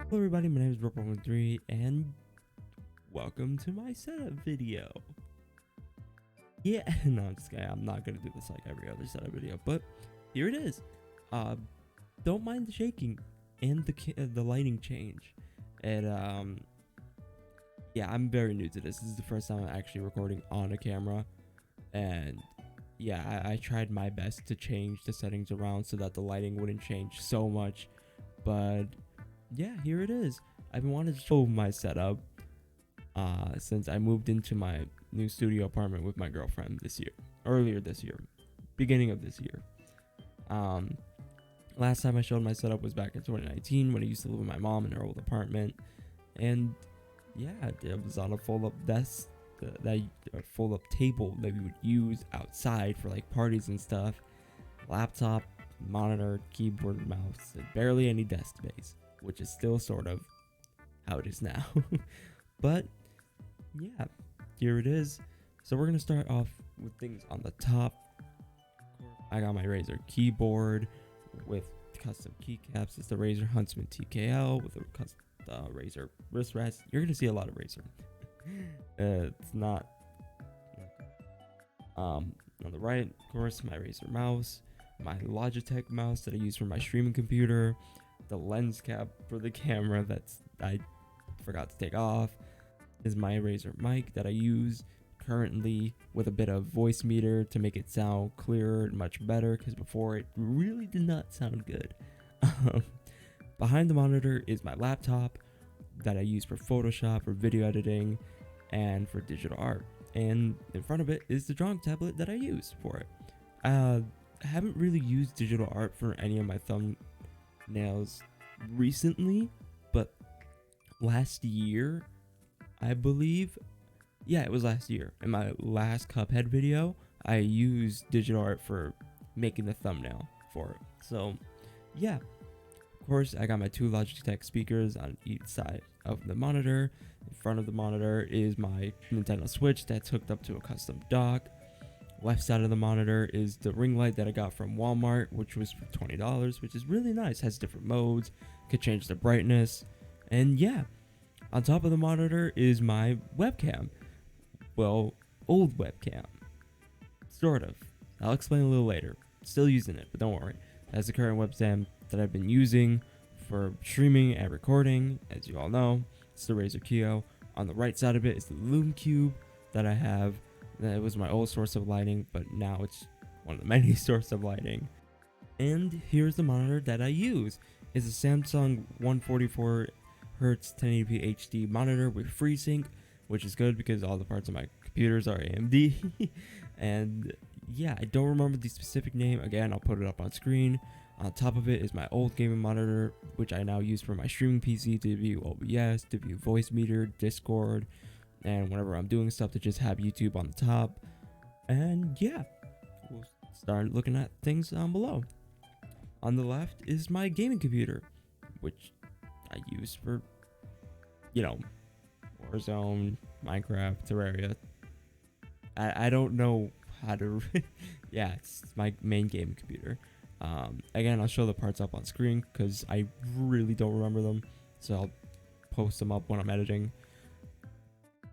Hello everybody, my name is Brook113 and welcome to my setup video. Yeah, no, I'm just kidding. I'm not gonna do this like every other setup video, but here it is. Uh, don't mind the shaking and the lighting change. And yeah, I'm very new to this. This is the first time I'm actually recording on a camera, and yeah, I tried my best to change the settings around so that the lighting wouldn't change so much, but yeah, here it is. I've been wanting to show my setup since I moved into my new studio apartment with my girlfriend earlier this year, beginning of this year. Um, Last time I showed my setup was back in 2019 when I used to live with my mom in her old apartment, and yeah, it was on a fold-up desk, that a fold-up table that we would use outside for like parties and stuff. Laptop, monitor, keyboard, mouse, and barely any desk space, which is still sort of how it is now. But yeah, here it is. So we're gonna start off with things on the top. I got my Razer keyboard with custom keycaps. It's the Razer Huntsman TKL with a custom Razer wrist rest. You're gonna see a lot of Razer. It's not. On the right, of course, my Razer mouse, my Logitech mouse that I use for my streaming computer, the lens cap for the camera that's I forgot to take off, is my Razer mic that I use currently with a bit of voice meter to make it sound clearer and much better, because before it really did not sound good. Behind the monitor is my laptop that I use for Photoshop, for video editing, and for digital art. And in front of it is the drawing tablet that I use for it. I haven't really used digital art for any of my thumbnails recently, but last year, I believe, yeah, it was last year. In my last Cuphead video, I used digital art for making the thumbnail for it. So, yeah. Of course, I got my two Logitech speakers on each side of the monitor. In front of the monitor is my Nintendo Switch that's hooked up to a custom dock. Left side of the monitor is the ring light that I got from Walmart, which was for $20, which is really nice. Has different modes, could change the brightness, and yeah. On top of the monitor is my webcam. Well, old webcam. Sort of. I'll explain a little later. Still using it, but don't worry. That's the current webcam that I've been using for streaming and recording. As you all know, it's the Razer Kiyo. On the right side of it is the Lume Cube that I have. That was my old source of lighting, but now it's one of the many sources of lighting. And here's the monitor that I use. It's a Samsung 144 Hz 1080p HD monitor with FreeSync, which is good because all the parts of my computers are AMD. And yeah, I don't remember the specific name. Again, I'll put it up on screen. On top of it is my old gaming monitor, which I now use for my streaming PC to view OBS, to view voice meter, Discord, and whenever I'm doing stuff to just have YouTube on the top. And yeah, we'll start looking at things down below. On the left is my gaming computer, which I use for, Warzone, Minecraft, Terraria. I don't know how to. Yeah, it's my main gaming computer. Again, I'll show the parts up on screen because I really don't remember them, so I'll post them up when I'm editing.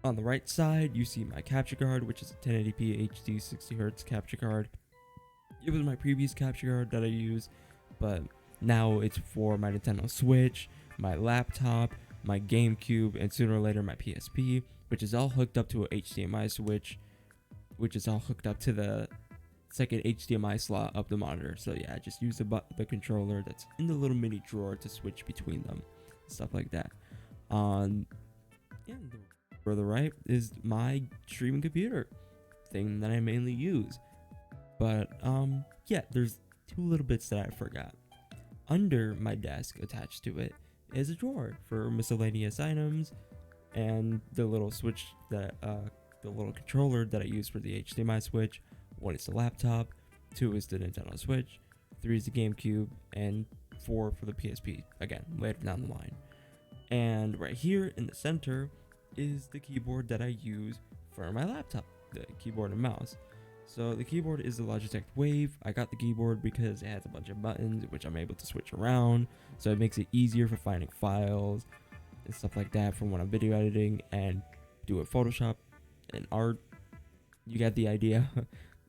On the right side, you see my capture card, which is a 1080p HD 60Hz capture card. It was my previous capture card that I used, but now it's for my Nintendo Switch, my laptop, my GameCube, and sooner or later my PSP, which is all hooked up to a HDMI switch, which is all hooked up to the second HDMI slot of the monitor. So yeah, just use the controller that's in the little mini drawer to switch between them, stuff like that. For the right is my streaming computer thing that I mainly use. But yeah, there's two little bits that I forgot. Under my desk, attached to it, is a drawer for miscellaneous items, and the little switch that the little controller that I use for the HDMI switch. 1 is the laptop, 2 is the Nintendo Switch, 3 is the GameCube, and 4 for the PSP, again, later down the line. And right here in the center is the keyboard that I use for my laptop, the keyboard and mouse. So the keyboard is the Logitech Wave. I got the keyboard because it has a bunch of buttons which I'm able to switch around, so it makes it easier for finding files and stuff like that from when I'm video editing and do it Photoshop and art. You get the idea.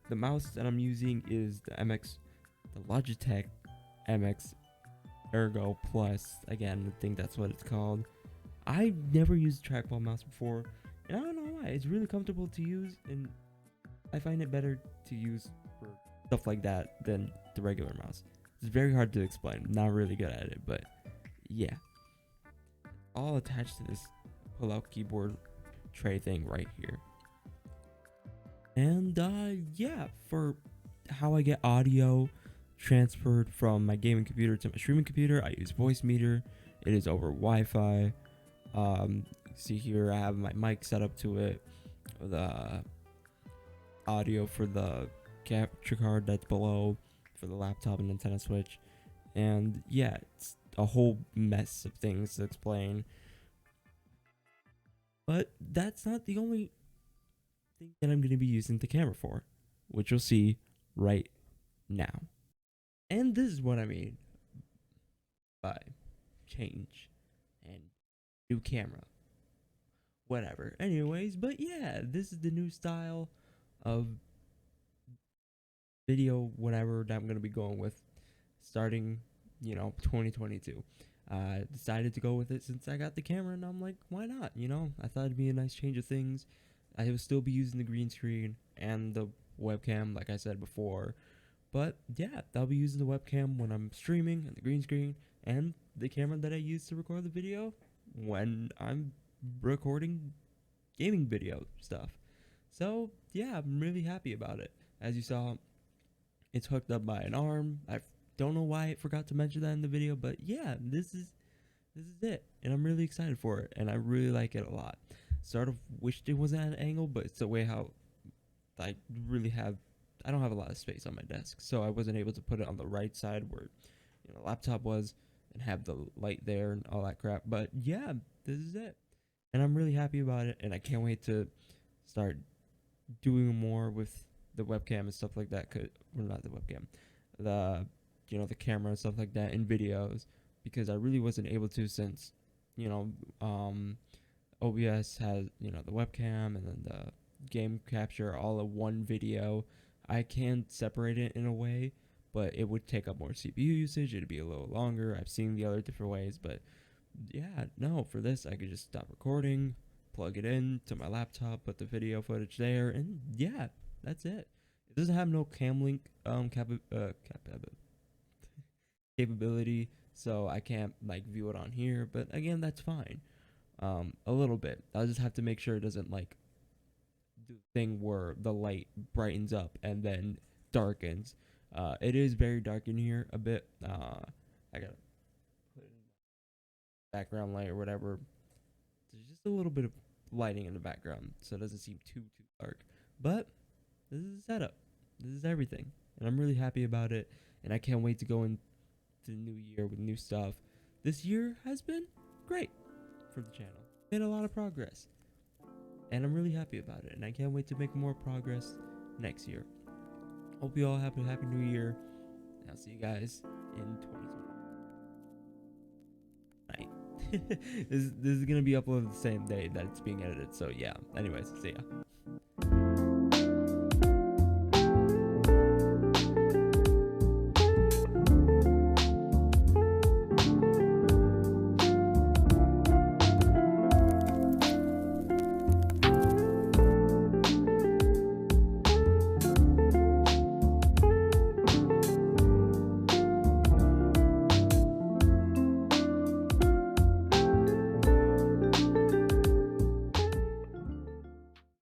The mouse that I'm using is the Logitech MX Ergo Plus. Again, I think that's what it's called. I never used a trackball mouse before, and I don't know why. It's really comfortable to use, and I find it better to use for stuff like that than the regular mouse. It's very hard to explain. I'm not really good at it, but yeah. All attached to this pull-out keyboard tray thing right here. And yeah, for how I get audio transferred from my gaming computer to my streaming computer, I use Voicemeeter. It is over Wi-Fi. See here, I have my mic set up to it. The audio for the capture card that's below for the laptop and Nintendo Switch. And yeah, it's a whole mess of things to explain. But that's not the only thing that I'm going to be using the camera for, which you'll see right now. And this is what I mean by change and new camera. Whatever. Anyways, but yeah, this is the new style of video, whatever, that I'm going to be going with starting, 2022. Decided to go with it since I got the camera, and I'm like, why not? I thought it'd be a nice change of things. I will still be using the green screen and the webcam, like I said before. But yeah, I'll be using the webcam when I'm streaming and the green screen and the camera that I use to record the video when I'm recording gaming video stuff. So yeah, I'm really happy about it. As you saw, it's hooked up by an arm. I don't know why I forgot to mention that in the video, but yeah, this is it, and I'm really excited for it, and I really like it a lot. Sort of wished it was at an angle, but it's the way how I really have. I don't have a lot of space on my desk, so I wasn't able to put it on the right side where the laptop was and have the light there and all that crap. But yeah, this is it, and I'm really happy about it, and I can't wait to start doing more with the webcam and stuff like that. Well, not the webcam, the the camera and stuff like that in videos, because I really wasn't able to since OBS has the webcam and then the game capture all in one video. I can separate it in a way, but it would take up more CPU usage. It'd be a little longer. I've seen the other different ways, but yeah, no, for this I could just stop recording, plug it in to my laptop, put the video footage there, and yeah, that's it. It doesn't have no cam link capability, so I can't view it on here, but again, that's fine. A little bit. I'll just have to make sure it doesn't do the thing where the light brightens up and then darkens. It is very dark in here a bit. I gotta put in background light or whatever. There's just a little bit of lighting in the background, so it doesn't seem too dark. But this is the setup. This is everything, and I'm really happy about it. And I can't wait to go into the new year with new stuff. This year has been great for the channel. Made a lot of progress, and I'm really happy about it. And I can't wait to make more progress next year. Hope you all have a happy new year. And I'll see you guys in 2020. This is gonna be uploaded the same day that it's being edited. So yeah. Anyways, see ya.